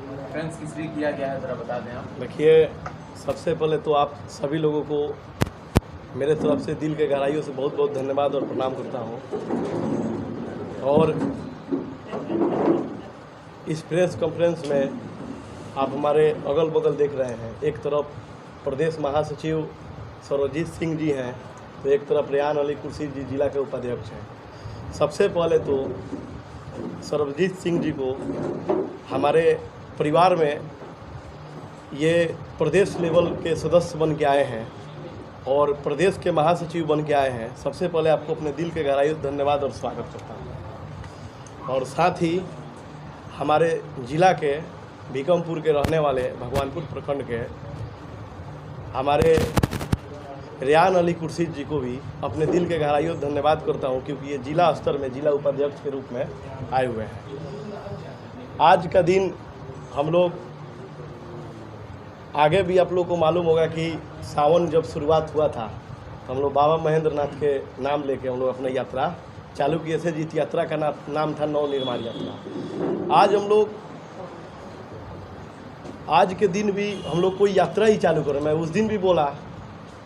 Friends किस लिए किया गया है, ज़रा बता दें आप। देखिए, सबसे पहले तो आप सभी लोगों को मेरे तरफ से दिल के गहराइयों से बहुत बहुत धन्यवाद और प्रणाम करता हूँ। और इस प्रेस कॉन्फ्रेंस में आप हमारे अगल बगल देख रहे हैं, एक तरफ प्रदेश महासचिव सर्वजीत सिंह जी हैं, तो एक तरफ रेयान अली खुर्शीद जी जिला के उपाध्यक्ष हैं। सबसे पहले तो सर्वजीत सिंह जी को हमारे परिवार में ये प्रदेश लेवल के सदस्य बन के आए हैं और प्रदेश के महासचिव बन के आए हैं। सबसे पहले आपको अपने दिल के गहराइयों से धन्यवाद और स्वागत करता हूँ। और साथ ही हमारे ज़िला के भीकमपुर के रहने वाले भगवानपुर प्रखंड के हमारे रेयान अली खुर्शीद जी को भी अपने दिल के गहराइयों से धन्यवाद करता हूँ, क्योंकि ये जिला स्तर में जिला उपाध्यक्ष के रूप में आए हुए हैं। आज का दिन हम लोग, आगे भी आप लोग को मालूम होगा कि सावन जब शुरुआत हुआ था तो हम लोग बाबा महेंद्र नाथ के नाम लेके हम लोग अपनी यात्रा चालू किए थे। जिस यात्रा का नाम था नव निर्माण यात्रा। आज हम लोग, आज के दिन भी हम लोग कोई यात्रा ही चालू करें। मैं उस दिन भी बोला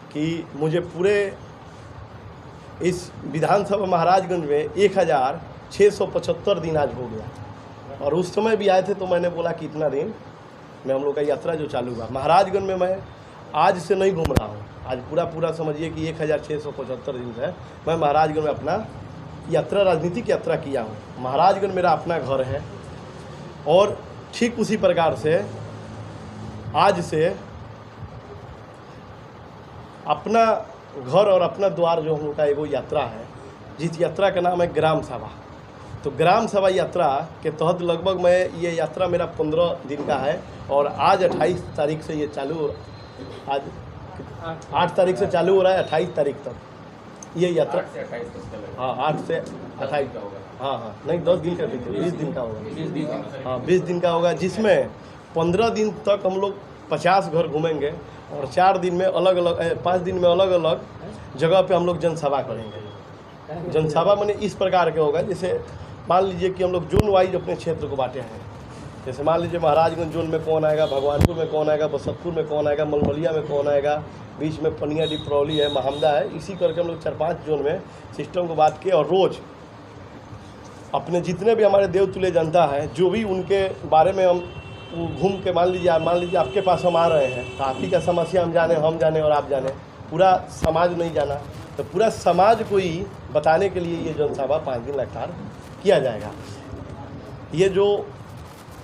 कि मुझे पूरे इस विधानसभा महाराजगंज में 1675 दिन आज हो गया, और उस समय भी आए थे तो मैंने बोला कि इतना दिन में हम लोग का यात्रा जो चालू हुआ। महाराजगंज में मैं आज से नहीं घूम रहा हूँ, आज पूरा समझिए कि 1675 दिन से मैं महाराजगंज में अपना यात्रा, राजनीतिक यात्रा किया हूँ। महाराजगंज मेरा अपना घर है, और ठीक उसी प्रकार से आज से अपना घर और अपना द्वार जो हम लोग का एगो यात्रा है, जिस यात्रा का नाम है ग्राम सभा। तो ग्राम सभा यात्रा के तहत लगभग मैं ये यात्रा मेरा 15 दिन का है, और आज 28 तारीख से ये चालू, आज 8 तारीख से चालू हो रहा है 28 तारीख तक ये यात्रा। 8 से 28 तक। हाँ, 8 से 28 का होगा। हाँ, नहीं 10 दिन का, 20 दिन का होगा। 20 दिन का। हाँ, 20 दिन का होगा, जिसमें 15 दिन तक हम लोग 50 घर घूमेंगे, और 4 दिन में अलग अलग, 5 दिन में अलग अलग जगह पे हम लोग जनसभा करेंगे। जनसभा माने इस प्रकार के होगा, जैसे मान लीजिए कि हम लोग जोन वाइज अपने क्षेत्र को बांटे हैं। जैसे मान लीजिए महाराजगंज जोन में कौन आएगा, भगवानपुर में कौन आएगा, बसंतपुर में कौन आएगा, मलमलिया में कौन आएगा, बीच में पनिया डिपरौली है, महमदा है। इसी करके हम लोग 4-5 जोन में सिस्टम को बांट के, और रोज़ अपने जितने भी हमारे देवतुल्य जनता है, जो भी उनके बारे में हम घूम के, मान लीजिए आपके पास हम आ रहे हैं तो आप ही का समस्या हम जाने और आप जाने, पूरा समाज नहीं जाना, तो पूरा समाज को ही बताने के लिए ये जनसभा 5 दिन लगातार किया जाएगा। ये जो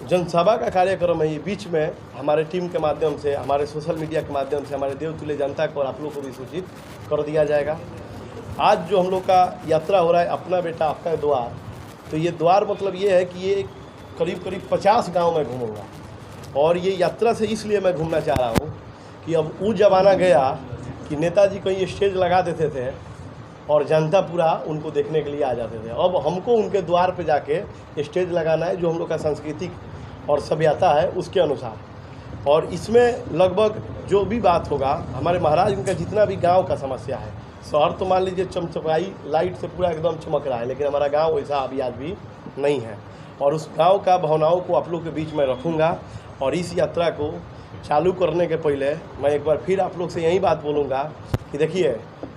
जनसभा का कार्यक्रम है, ये बीच में हमारे टीम के माध्यम से, हमारे सोशल मीडिया के माध्यम से हमारे देवतुल्य जनता को और आप लोग को भी सूचित कर दिया जाएगा। आज जो हम लोग का यात्रा हो रहा है अपना बेटा आपका द्वार, तो ये द्वार मतलब ये है कि ये करीब 50 गांव में घूमूंगा। और ये यात्रा से इसलिए मैं घूमना चाह रहा हूँ कि अब वो ज़माना गया कि नेताजी कहीं स्टेज लगा देते थे और जनता पूरा उनको देखने के लिए आ जाते थे। अब हमको उनके द्वार पे जाके स्टेज लगाना है, जो हम लोग का सांस्कृतिक और सभ्यता है उसके अनुसार। और इसमें लगभग जो भी बात होगा, हमारे महाराज का जितना भी गांव का समस्या है, शहर तो मान लीजिए चमचमाई लाइट से पूरा एकदम चमक रहा है, लेकिन हमारा गांव वैसा अभी आज भी नहीं है। और उस गांव का भावनाओं को आप लोग के बीच में रखूँगा। और इस यात्रा को चालू करने के पहले मैं एक बार फिर आप लोग से यही बात बोलूँगा कि देखिए,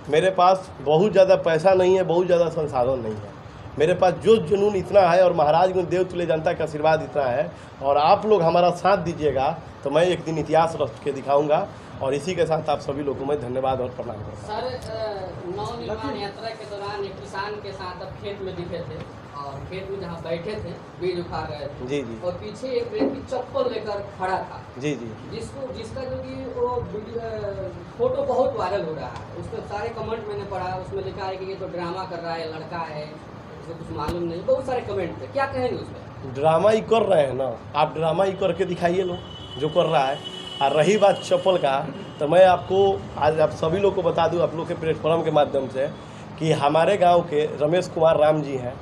मेरे पास बहुत ज़्यादा पैसा नहीं है, बहुत ज़्यादा संसाधन नहीं है, मेरे पास जो जुनून इतना है और महाराजगंज देवतुल्य जनता का आशीर्वाद इतना है, और आप लोग हमारा साथ दीजिएगा तो मैं एक दिन इतिहास रच के दिखाऊंगा। और इसी के साथ आप सभी लोगों को मैं धन्यवाद और प्रणाम करता हूँ। सर, नव निर्माण यात्रा के दौरान एक किसान के साथ अब खेत में दिखे थे, और खेत में जहाँ बैठे थे बीज उखाड़ रहे थे। जी। और पीछे एक व्यक्ति चप्पल लेकर खड़ा था। जी। जिसका जो कि वो फोटो बहुत वायरल हो रहा है। उसके सारे कमेंट मैंने पढ़ा, उसमें लिखा है कि ये तो ड्रामा कर रहा है, लड़का है, उसे कुछ मालूम नहीं, बहुत सारे कमेंट थे। क्या कहेंगे उसमें? ड्रामा ही कर रहे हैं ना, आप ड्रामा ही करके दिखाइए लो जो कर रहा है। और रही बात चप्पल का, तो मैं आपको आज आप सभी लोग को बता दूं, आप लोग के प्लेटफॉर्म के माध्यम से, कि हमारे गांव के रमेश कुमार राम जी हैं,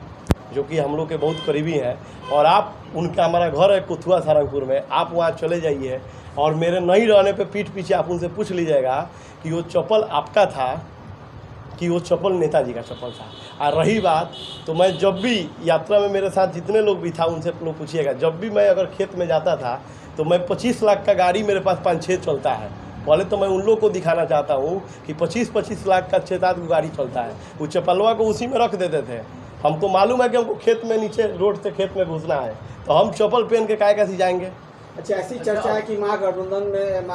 जो कि हम लोग के बहुत करीबी हैं। और आप उनका, हमारा घर है कुथुआ सारंगपुर में, आप वहाँ चले जाइए और मेरे नहीं रहने पे पीठ पीछे आप उनसे पूछ लीजिएगा कि वो चप्पल आपका था कि वो चप्पल नेताजी का चप्पल था। और रही बात, तो मैं जब भी यात्रा में मेरे साथ जितने लोग भी था उनसे लोग पूछिएगा, जब भी मैं अगर खेत में जाता था तो मैं 25 लाख का गाड़ी मेरे पास 5-6 चलता है। पहले तो मैं उन लोग को दिखाना चाहता हूँ कि 25-25 लाख का 6-7 गाड़ी चलता है। वो चप्पलवा को उसी में रख देते थे। हमको मालूम है कि हमको खेत में नीचे रोड से खेत में घुसना है, तो हम चप्पल पहन के काय कैसे जाएंगे। अच्छा, ऐसी चर्चा है कि महागठबंधन में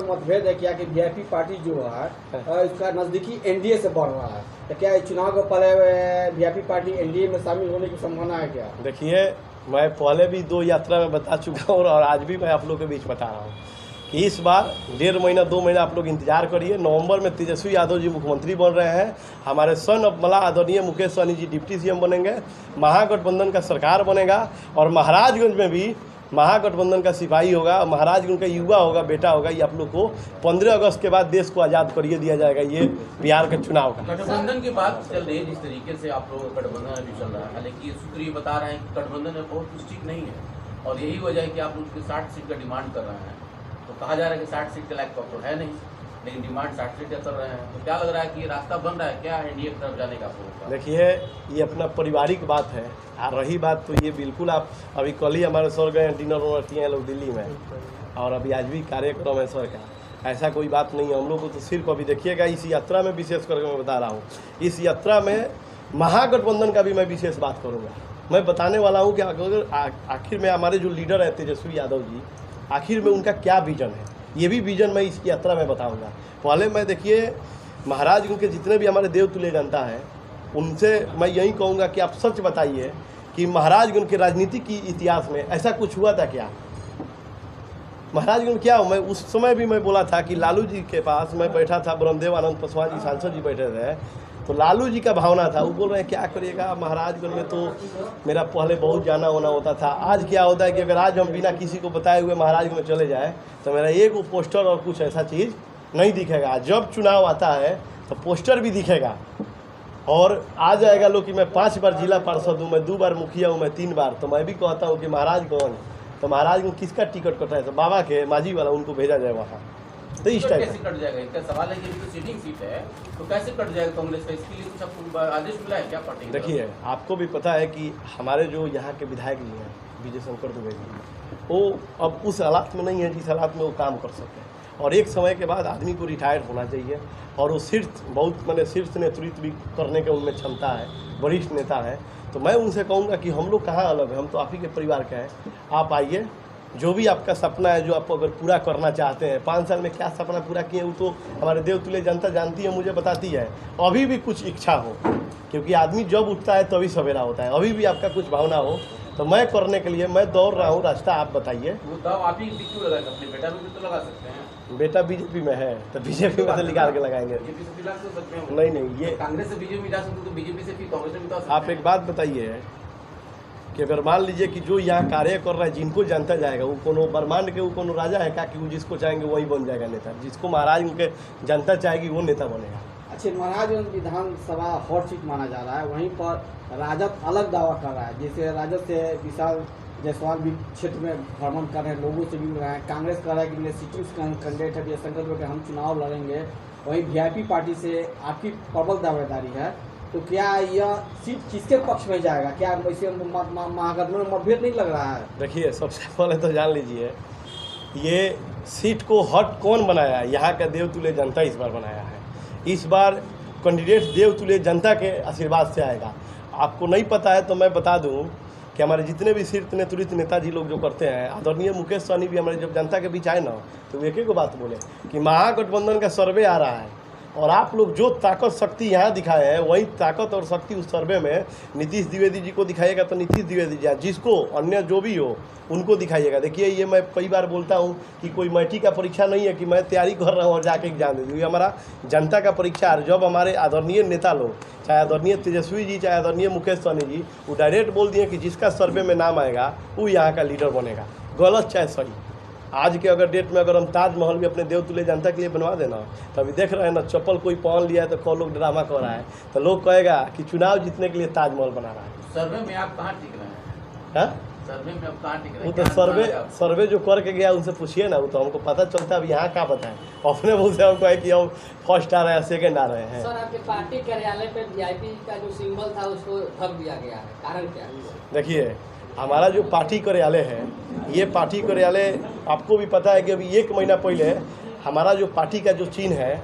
मतभेद है क्या कि वीआईपी पार्टी जो है इसका नजदीकी एनडीए से बढ़ रहा है, तो क्या चुनाव को पहले वीआईपी पार्टी एनडीए में शामिल होने की संभावना है क्या? देखिए, मैं पहले भी 2 यात्रा में बता चुका हूँ और आज भी मैं आप लोग के बीच बता रहा हूँ कि इस बार 1.5 महीना 2 महीना आप लोग इंतजार करिए। नवंबर में तेजस्वी यादव जी मुख्यमंत्री बन रहे हैं। हमारे सन ऑफ मला आदरणीय मुकेश सहनी जी डिप्टी सीएम बनेंगे। महागठबंधन का सरकार बनेगा और महाराजगंज में भी महागठबंधन का सिपाही होगा। महाराजगंज का युवा होगा, बेटा होगा। ये आप लोग को 15 अगस्त के बाद देश को आज़ाद करिए दिया जाएगा। ये बिहार के चुनाव का गठबंधन की बात चल रही है, जिस तरीके से आप लोग गठबंधन अभी चल रहा है, हालांकि ये सूत्र ये बता रहे हैं कि गठबंधन में बहुत कुछ ठीक नहीं है और यही वजह है कि आप उसकी 60 सीट का डिमांड कर रहे हैं। तो कहा जा रहा है कि 60 सीट के लायक तो है नहीं, लेकिन डिमांड 60 सीट कर रहे हैं। तो क्या लग रहा है कि ये रास्ता बन रहा है क्या एनडीए की तरफ जाने का? देखिए, ये अपना पारिवारिक बात है। और रही बात तो ये बिल्कुल आप अभी कल ही हमारे सर गए डिनर वनर किए हैं लोग दिल्ली में, और अभी आज भी कार्यक्रम है सर का। ऐसा कोई बात नहीं है। हम लोग को तो सिर्फ अभी देखिएगा, इस यात्रा में विशेष करके मैं बता रहा हूँ, इस यात्रा में महागठबंधन का भी मैं विशेष बात करूँगा। मैं बताने वाला हूँ कि अगर आखिर में हमारे जो लीडर है तेजस्वी यादव जी, आखिर में उनका क्या विजन है, ये भी विजन मैं इस यात्रा में बताऊंगा। पहले मैं देखिए, महाराजगंज के जितने भी हमारे देवतुल्य जनता है उनसे मैं यही कहूँगा कि आप सच बताइए कि महाराजगंज के राजनीति की इतिहास में ऐसा कुछ हुआ था क्या? महाराजगंज क्या हो, मैं उस समय भी मैं बोला था कि लालू जी के पास मैं बैठा था, ब्रह्मदेव आनंद पासवान जी सांसद जी बैठे थे, तो लालू जी का भावना था। वो बोल रहे हैं क्या करिएगा, महाराजगंज में तो मेरा पहले बहुत जाना होना होता था। आज क्या होता है कि अगर आज हम बिना किसी को बताए हुए महाराजगंज में चले जाए तो मेरा एक पोस्टर और कुछ ऐसा चीज़ नहीं दिखेगा। जब चुनाव आता है तो पोस्टर भी दिखेगा और आ जाएगा लोग कि मैं 5 बार जिला पार्षद हूँ, मैं 2 बार मुखिया हूँ, मैं 3 बार। तो मैं भी कहता हूँ कि महाराजगंज, तो महाराजगंज किसका टिकट कटा है? तो बाबा के, मांझी वाला, उनको भेजा जाए वहाँ। तो इस टाइप कैसे कट जाएगा? इनका सवाल है कि तो सीटिंग सीट है तो कैसे कट जाएगा कांग्रेस का? इसके लिए कुछ आपको आदेश मिला है क्या पार्टी? देखिए, आपको भी पता है कि हमारे जो यहाँ के विधायक जी हैं विजय शंकर दुबे जी, वो अब उस हालात में नहीं है जिस हालात में वो काम कर सकते हैं। और एक समय के बाद आदमी को रिटायर होना चाहिए और वो शीर्ष नेतृत्व भी करने के उनमें क्षमता है, वरिष्ठ नेता है। तो मैं उनसे कहूँगा कि हम लोग कहाँ अलग हैं, हम तो आप ही के परिवार के हैं। आप आइए, जो भी आपका सपना है, जो आप अगर पूरा करना चाहते हैं, 5 साल में क्या सपना पूरा किए वो तो हमारे देवतुल्य जनता जानती है, मुझे बताती है। अभी भी कुछ इच्छा हो, क्योंकि आदमी जब उठता है तभी सवेरा होता है, अभी भी आपका कुछ भावना हो तो मैं करने के लिए मैं दौड़ रहा हूँ। रास्ता आप बताइए। वो दाव आप ही क्यों लगा? अपने बेटा में भी तो लगा सकते हैं। बेटा बीजेपी में है तो बीजेपी में से निकाल के लगाएंगे। बीजेपी से फिलहाल तो सकते हैं। नहीं, ये कांग्रेस से बीजेपी जा सकते तो बीजेपी से फिर कांग्रेस में भी। आप एक बात बताइए कि अगर मान लीजिए कि जो यहाँ कार्य कर रहा है, जिनको जानता जाएगा, वो कोनो ब्रह्मांड के वो कोनो राजा है क्या कि वो जिसको चाहेंगे वही बन जाएगा नेता? जिसको महाराज उनके जनता चाहेगी वो नेता बनेगा। अच्छा, महाराजगंज विधानसभा हॉट सीट माना जा रहा है, वहीं पर राजद अलग दावा कर रहा है। जैसे राजद से विशाल जायसवाल भी क्षेत्र में भ्रमण कर रहे हैं, लोगों से मिल रहे हैं। कांग्रेस कह रहा है कि सिटिंग कैंडिडेट है जयशंकर दुबे, हम चुनाव लड़ेंगे। वहीं वीआईपी पार्टी से आपकी प्रबल दावेदारी है। तो क्या यह सीट किसके पक्ष में जाएगा? क्या वैसे महागठबंधन में मतभेद नहीं लग रहा है? देखिए, सबसे पहले तो जान लीजिए, ये सीट को हॉट कौन बनाया है? यहाँ का देवतुल्य जनता इस बार बनाया है। इस बार कैंडिडेट देवतुल्य जनता के आशीर्वाद से आएगा। आपको नहीं पता है तो मैं बता दूं कि हमारे जितने भी शीर्ष नेतृत्व नेताजी लोग जो करते हैं, आदरणीय मुकेश सहनी भी हमारे जब जनता के बीच आए ना, तो एक ही बात बोले कि महागठबंधन का सर्वे आ रहा है और आप लोग जो ताकत शक्ति यहाँ दिखाए हैं वही ताकत और शक्ति उस सर्वे में नीतीश द्विवेदी जी को दिखाइएगा तो नीतीश द्विवेदी जी, जिसको अन्य जो भी हो उनको दिखाइएगा। देखिए, ये मैं कई बार बोलता हूँ कि कोई मैट्रिक का परीक्षा नहीं है कि मैं तैयारी कर रहा हूँ और जाके एग्जाम दे दूँ। ये हमारा जनता का परीक्षा है। जब हमारे आदरणीय नेता लोग, चाहे आदरणीय तेजस्वी जी, चाहे आदरणीय मुकेश सहनी जी, वो डायरेक्ट बोल दिए कि जिसका सर्वे में नाम आएगा वो यहाँ का लीडर बनेगा, गलत चाहे सही। आज के अगर डेट में अगर हम ताजमहल भी अपने देवतुल्य जनता के लिए बनवा देना, तो अभी देख रहे हैं ना, चप्पल कोई पहन लिया है तो कौन लोग ड्रामा कर रहा है, तो लोग कहेगा कि चुनाव जीतने के लिए ताजमहल बना रहा है। सर्वे में आप कहाँ टिक रहे हैं? सर्वे में अब कहाँ टिक रहे वो तो सर्वे जो करके गया उनसे पूछिए ना, वो तो हमको पता चलता है। अब यहाँ क्या पता है, अपने मुँह से हमको है कि हम फर्स्ट आ रहे हैं सेकंड आ रहे हैं। सर आपके पार्टी कार्यालय पे वीआईपी का जो सिंबल था उसको ढक दिया गया है, कारण क्या है? देखिए हमारा जो पार्टी कार्यालय है, ये पार्टी कार्यालय आपको भी पता है कि अभी 1 महीना पहले हमारा जो पार्टी का जो चिन्ह है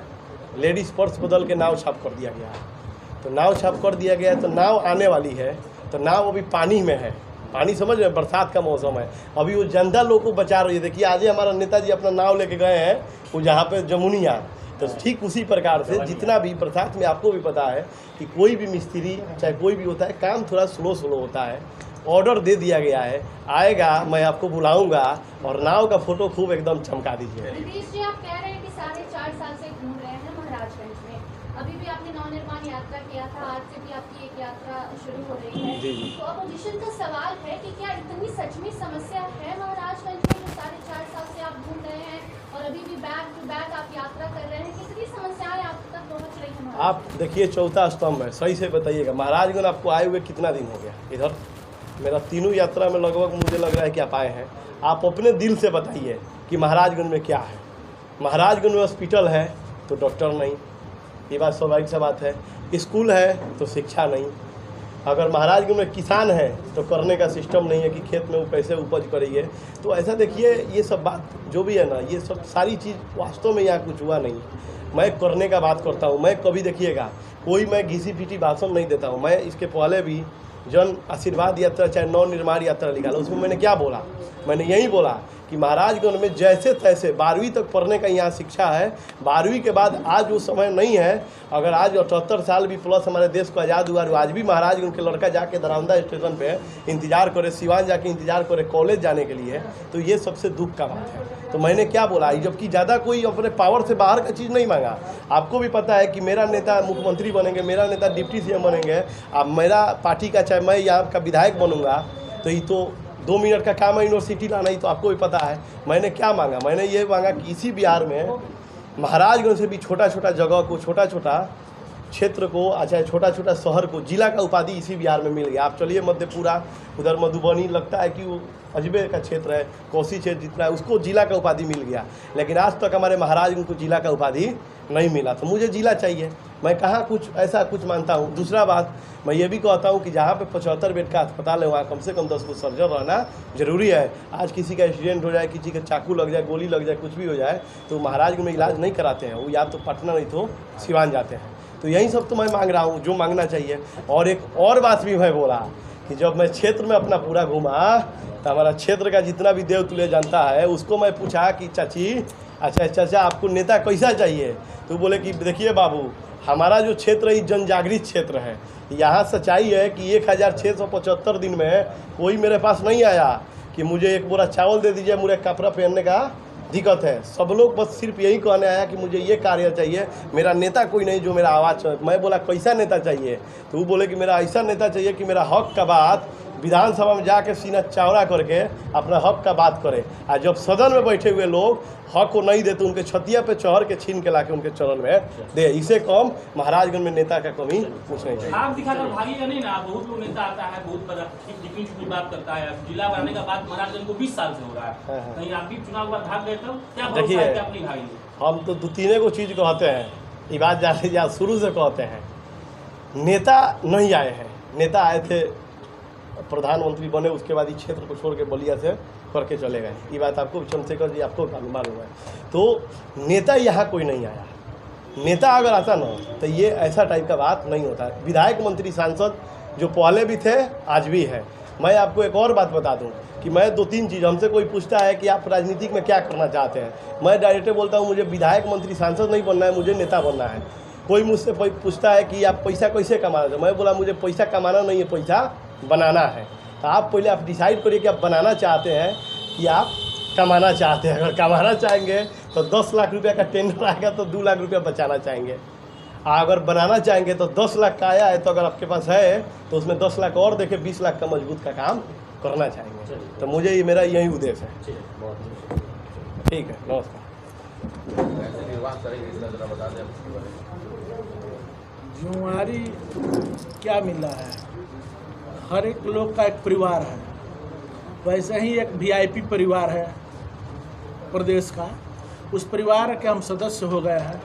लेडीज पर्स बदल के नाव छाप कर दिया गया है। तो नाव छाप कर दिया गया है तो नाव आने वाली है, तो नाव अभी पानी में है। पानी समझ रहे, बरसात का मौसम है, अभी वो जनता लोग को बचा रही है। देखिए आज ही हमारा नेताजी अपना नाव लेके गए हैं वो जहाँ पे जमुनिया, तो ठीक उसी प्रकार से जितना भी बरसात में आपको भी पता है कि कोई भी मिस्त्री चाहे कोई भी होता है, काम थोड़ा स्लो होता है। ऑर्डर दे दिया गया है, आएगा मैं आपको बुलाऊंगा और नाव का फोटो खूब एकदम चमका दीजिए। नीतीश जी आप कह रहे हैं कि 4.5 साल से घूम रहे हैं महाराजगंज में, अभी भी आपने नवनिर्माण यात्रा किया था, आज से भी आपकी एक यात्रा शुरू हो रही है। जी। तो अपोजिशन का सवाल है कि क्या इतनी सच में समस्या है महाराजगंज में जो 4.5 साल से आप घूम रहे हैं और अभी भी बैक टू बैक आप यात्रा कर रहे हैं, कितनी समस्याएं आप तक पहुँच रही हैं? आप देखिए चौथा स्तंभ है, सही से बताइएगा महाराजगंज आपको आए हुए कितना दिन हो गया? इधर मेरा 3 यात्रा में लगभग मुझे लग रहा है कि आप आए हैं। आप अपने दिल से बताइए कि महाराजगंज में क्या है। महाराजगंज में हॉस्पिटल है तो डॉक्टर नहीं, ये बात स्वाभाविक सा बात है। स्कूल है तो शिक्षा नहीं। अगर महाराजगंज में किसान है तो करने का सिस्टम नहीं है कि खेत में वो कैसे उपज करेंगे। तो ऐसा देखिए ये सब बात जो भी है ना, ये सब सारी चीज़ वास्तव में यहाँ कुछ हुआ नहीं। मैं करने का बात करता हूँ। मैं कभी देखिएगा कोई मैं घिसी पीटी भाषण नहीं देता हूँ। मैं इसके पहले भी जन आशीर्वाद यात्रा चाहे नवनिर्माण यात्रा निकाला, उसमें मैंने क्या बोला? मैंने यही बोला कि महाराजगंज में जैसे तैसे 12वीं तक पढ़ने का यहाँ शिक्षा है। 12वीं के बाद आज वो समय नहीं है। अगर आज 78 साल भी प्लस हमारे देश को आज़ाद हुआ, आज भी महाराजगंज के लड़का जाके दरौंदा स्टेशन पे इंतजार करे, सिवान जाके इंतजार करे कॉलेज जाने के लिए, तो ये सबसे दुख का बात है। तो मैंने क्या बोला, जबकि ज़्यादा कोई अपने पावर से बाहर का चीज़ नहीं मांगा। आपको भी पता है कि मेरा नेता मुख्यमंत्री बनेंगे, मेरा नेता डिप्टी सीएम बनेंगे, अब मेरा पार्टी का चाहे मैं यहाँ का विधायक बनूंगा, तो ये तो 2 मिनट का काम है यूनिवर्सिटी लाना, ही तो आपको भी पता है। मैंने क्या मांगा? मैंने ये मांगा कि इसी बिहार में महाराजगंज से भी छोटा छोटा जगह को, छोटा छोटा क्षेत्र को, चाहे छोटा छोटा शहर को जिला का उपाधि इसी बिहार में मिल गया। आप चलिए मधेपुरा, उधर मधुबनी, लगता है कि वो अजबे का क्षेत्र है, कोसी क्षेत्र जितना है, उसको जिला का उपाधि मिल गया। लेकिन आज तक हमारे महाराजगंज को जिला का उपाधि नहीं मिला। तो मुझे जिला चाहिए। मैं कहाँ कुछ ऐसा कुछ मानता हूँ। दूसरा बात मैं ये भी कहता हूँ कि जहाँ पे 75 बेड का अस्पताल है वहाँ कम से कम 10 को सर्जन रहना जरूरी है। आज किसी का एक्सीडेंट हो जाए, किसी का चाकू लग जाए, गोली लग जाए, कुछ भी हो जाए, तो महाराजगंज में इलाज नहीं कराते हैं, वो या तो पटना नहीं तो सिवान जाते हैं। तो यही सब तो मैं मांग रहा हूँ जो मांगना चाहिए। और एक और बात भी मैं बोला कि जब मैं क्षेत्र में अपना पूरा घूमा तो हमारा क्षेत्र का जितना भी देवतुल्य जनता है उसको मैं पूछा कि चाची, अच्छा चाचा आपको नेता कैसा चाहिए? तो बोले कि देखिए बाबू, हमारा जो क्षेत्र है जनजागृत क्षेत्र है। यहाँ सच्चाई है कि 1675 दिन में कोई मेरे पास नहीं आया कि मुझे 1 बोरा चावल दे दीजिए, मुझे कपड़ा पहनने का दिक्कत है। सब लोग बस सिर्फ यही कहने आया कि मुझे ये कार्य चाहिए, मेरा नेता कोई नहीं जो मेरा आवाज़। मैं बोला कैसा नेता चाहिए? तो वो बोले कि मेरा ऐसा नेता चाहिए कि मेरा हक का बात विधानसभा में जाके सीना चौड़ा करके अपना हक का बात करे। और जब सदन में बैठे हुए लोग हक को नहीं देते, उनके छतिया पे चढ़ के छीन के लाके उनके चरण में दे। इसे कम महाराजगंज में नेता का कमी कुछ नहीं चाहिए। आप दिखाकर भागिएगा नहीं ना। बहुत लोग नेता आता है, बहुत बड़ा टिकनी बात करता है। जिला बनाने का बात महाराजगंज को 20 साल से हो रहा है। कहीं आप भी चुनाव बाद भाग गए तब क्या देखिए, अपनी भाई हम तो 2-3 को चीज़ कहते हैं, ये बात जाने जा शुरू से कहते हैं। नेता नहीं आए हैं, नेता आए थे, प्रधानमंत्री बने, उसके बाद इस क्षेत्र को छोड़ के बलिया से करके चले गए। ये बात आपको चंद्रशेखर जी आपको मालूम है। तो नेता यहाँ कोई नहीं आया। नेता अगर आता ना तो ये ऐसा टाइप का बात नहीं होता है। विधायक, मंत्री, सांसद जो पहले भी थे आज भी है। मैं आपको एक और बात बता दूं कि मैं 2-3 चीज़, हमसे कोई पूछता है कि आप राजनीतिक में क्या करना चाहते हैं, मैं डायरेक्ट बोलता हूँ मुझे विधायक, मंत्री, सांसद नहीं बनना है, मुझे नेता बनना है। कोई मुझसे पूछता है कि आप पैसा कैसे कमाना है, मैं बोला मुझे पैसा कमाना नहीं है, पैसा बनाना है। तो आप पहले आप डिसाइड करिए कि आप बनाना चाहते हैं कि आप कमाना चाहते हैं। अगर कमाना चाहेंगे तो 10 लाख रुपये का टेंडर आएगा तो 2 लाख रुपया बचाना चाहेंगे। अगर बनाना चाहेंगे तो 10 लाख का आया है तो अगर आपके पास है तो उसमें 10 लाख और देके 20 लाख का मजबूत का काम करना चाहेंगे। तो मुझे ये मेरा यही उद्देश्य है। ठीक है, नमस्कार। कैसे निर्वाह करेंगे इसका जरा बता दें। जिम्मेवारी क्या मिल रहा है? हर एक लोग का एक परिवार है, वैसे ही एक VIP परिवार है प्रदेश का, उस परिवार के हम सदस्य हो गए हैं।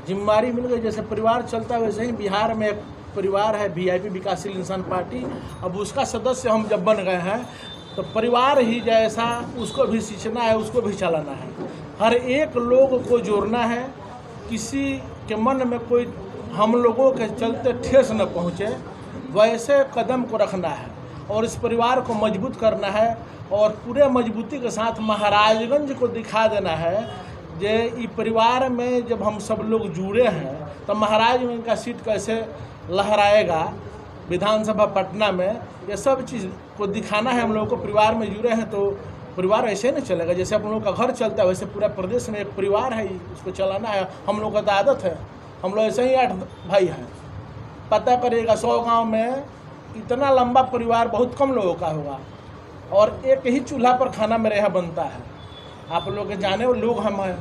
जिम्मेदारी मिल गई, जैसे परिवार चलता है वैसे ही बिहार में एक परिवार है VIP विकासशील इंसान पार्टी। अब उसका सदस्य हम जब बन गए हैं तो परिवार ही जैसा उसको भी सींचना है, उसको भी चलाना है। हर एक लोग को जोड़ना है, किसी के मन में कोई हम लोगों के चलते ठेस न पहुँचे, वैसे कदम को रखना है और इस परिवार को मजबूत करना है और पूरे मजबूती के साथ महाराजगंज को दिखा देना है जे ई परिवार में जब हम सब लोग जुड़े हैं तो महाराजगंज का सीट कैसे लहराएगा विधानसभा पटना में, ये सब चीज़ को दिखाना है। हम लोगों को परिवार में जुड़े हैं तो परिवार ऐसे नहीं चलेगा, जैसे हम लोगों का घर चलता है वैसे पूरा प्रदेश में एक परिवार है, उसको चलाना है। हम लोगों का तो आदत है, हम लोग ऐसे ही 8 भाई हैं। पता करिएगा 100 गांव में इतना लंबा परिवार बहुत कम लोगों का होगा और एक ही चूल्हा पर खाना मेरे यहाँ बनता है। आप लोग के जाने वाले लोग हम हैं,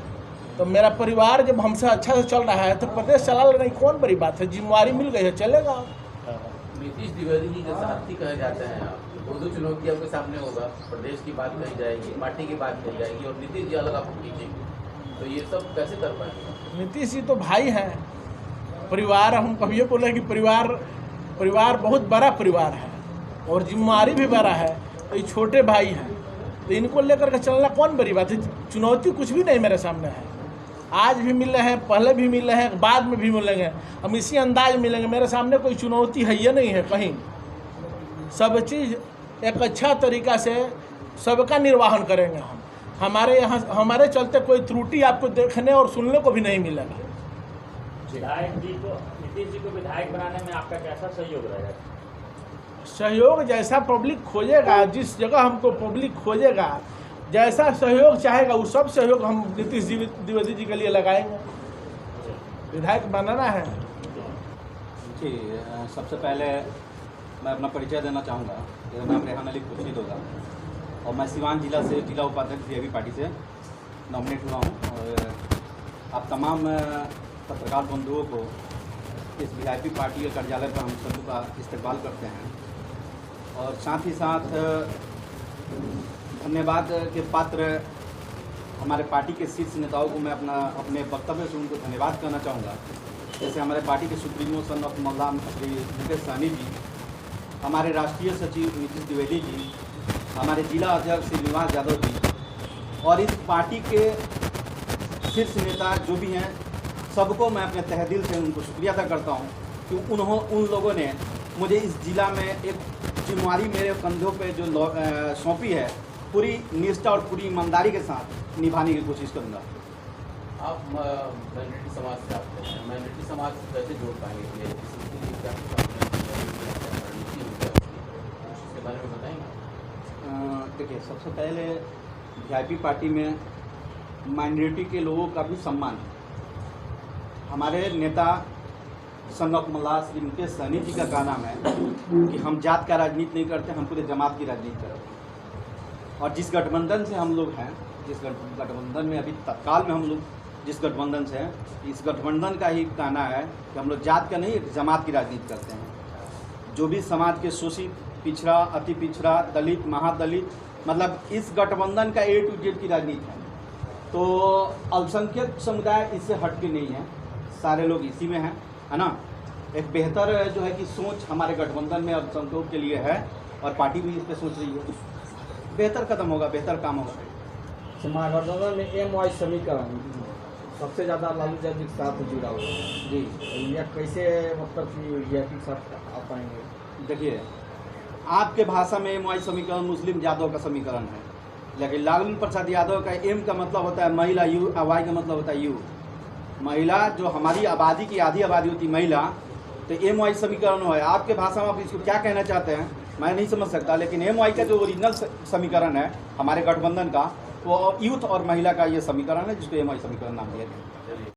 तो मेरा परिवार जब हमसे अच्छा से चल रहा है तो प्रदेश चला लेना कौन बड़ी बात है, जिम्मेवारी मिल गई है, चलेगा। नीतीश द्विवेदी जी के साथी कहे जाते हैं आप, दो चुनौती आपके सामने होगा, प्रदेश की बात कही जाएगी, पार्टी की बात कही जाएगी और नीतीश जी अलग आपको खींचेंगे, तो ये सब कैसे कर पाएंगे? नीतीश जी तो भाई हैं, परिवार हम कभी बोले कि परिवार बहुत बड़ा परिवार है और जिम्मेवारी भी बड़ा है, तो ये छोटे भाई हैं, तो इनको लेकर के चलना कौन बड़ी बात है। चुनौती कुछ भी नहीं मेरे सामने है, आज भी मिले हैं, पहले भी मिले हैं, बाद में भी मिलेंगे, हम इसी अंदाज मिलेंगे। मेरे सामने कोई चुनौती है ये नहीं है कहीं, सब चीज़ एक अच्छा तरीका से सबका निर्वाहन करेंगे हम। हमारे यहाँ हमारे चलते कोई त्रुटि आपको देखने और सुनने को भी नहीं मिलेगा। विधायक जी को, नीतीश जी को विधायक बनाने में आपका कैसा सहयोग रहेगा? सहयोग जैसा पब्लिक खोजेगा, जिस जगह हमको पब्लिक खोजेगा, जैसा सहयोग चाहेगा वो सब सहयोग हम नीतीश द्विवेदी जी के लिए लगाएंगे। विधायक बनाना है जी। सबसे पहले मैं अपना परिचय देना चाहूँगा। मेरा नाम रेहान अली खुर्शीद होगा और मैं सिवान जिला से जिला उपाध्यक्ष VIP पार्टी से नॉमिनेट हुआ हूँ। और आप तमाम पत्रकार बंधुओं को इस VIP पार्टी के कार्यालय पर हम सभी का इस्तेमाल करते हैं और साथ ही साथ धन्यवाद के पात्र हमारे पार्टी के शीर्ष नेताओं को मैं अपने वक्तव्य से उनको धन्यवाद करना चाहूँगा। जैसे हमारे पार्टी के supremo son of Mallah Shri Mukesh Sahani ji, हमारे राष्ट्रीय सचिव नीतीश द्विवेदी जी, हमारे जिला अध्यक्ष श्री निवास यादव जी और इस पार्टी के शीर्ष नेता जो भी हैं, सबको मैं अपने तहे दिल से उनको शुक्रिया अदा करता हूँ कि उन लोगों ने मुझे इस जिला में एक जिम्मेवारी मेरे कंधों पे जो सौंपी है, पूरी निष्ठा और पूरी ईमानदारी के साथ निभाने की कोशिश करूँगा। आप माइनॉरिटी समाज से आते हैं, माइनॉरिटी समाज से कैसे जोड़ पाएंगे? इसके बारे में बताएंगे? देखिए, सबसे पहले VIP पार्टी में माइनॉरिटी के लोगों का भी सम्मान है। हमारे नेता सन ऑफ मल्लाह श्री मुकेश सहनी जी का कहना है कि हम जात का राजनीति नहीं करते, हम पूरे जमात की राजनीति करते हैं। और जिस गठबंधन से हम लोग हैं, जिस गठबंधन में अभी तत्काल में हम लोग जिस गठबंधन से हैं, इस गठबंधन का ही कहना है कि हम लोग जात का नहीं, जमात की राजनीति करते हैं। जो भी समाज के शोषित, पिछड़ा, अति पिछड़ा, दलित, महादलित, मतलब इस गठबंधन का A to Z की राजनीति है। तो अल्पसंख्यक समुदाय इससे हट के नहीं है, सारे लोग इसी में हैं, है ना। एक बेहतर जो है कि सोच हमारे गठबंधन में अल्पसंख्यकों के लिए है और पार्टी भी इस पर सोच रही है। बेहतर कदम होगा, बेहतर काम होगा। महागठबंधन में MY समीकरण सबसे ज़्यादा लालू यादव के साथ जुड़ा हुआ है जी, यह कैसे मतलब कि VIP के साथ आ पाएंगे? देखिए, आपके भाषा में MY समीकरण मुस्लिम यादव का समीकरण है, लेकिन लालू प्रसाद यादव का M का मतलब होता है महिला, U Y का मतलब होता है यू, महिला। जो हमारी आबादी की आधी आबादी होती महिला, तो MY समीकरण है। आपके भाषा में आप इसको क्या कहना चाहते हैं मैं नहीं समझ सकता, लेकिन MY का जो ओरिजिनल समीकरण है हमारे गठबंधन का, वो यूथ और महिला का ये समीकरण है, जिसको MY समीकरण नाम दिया गया।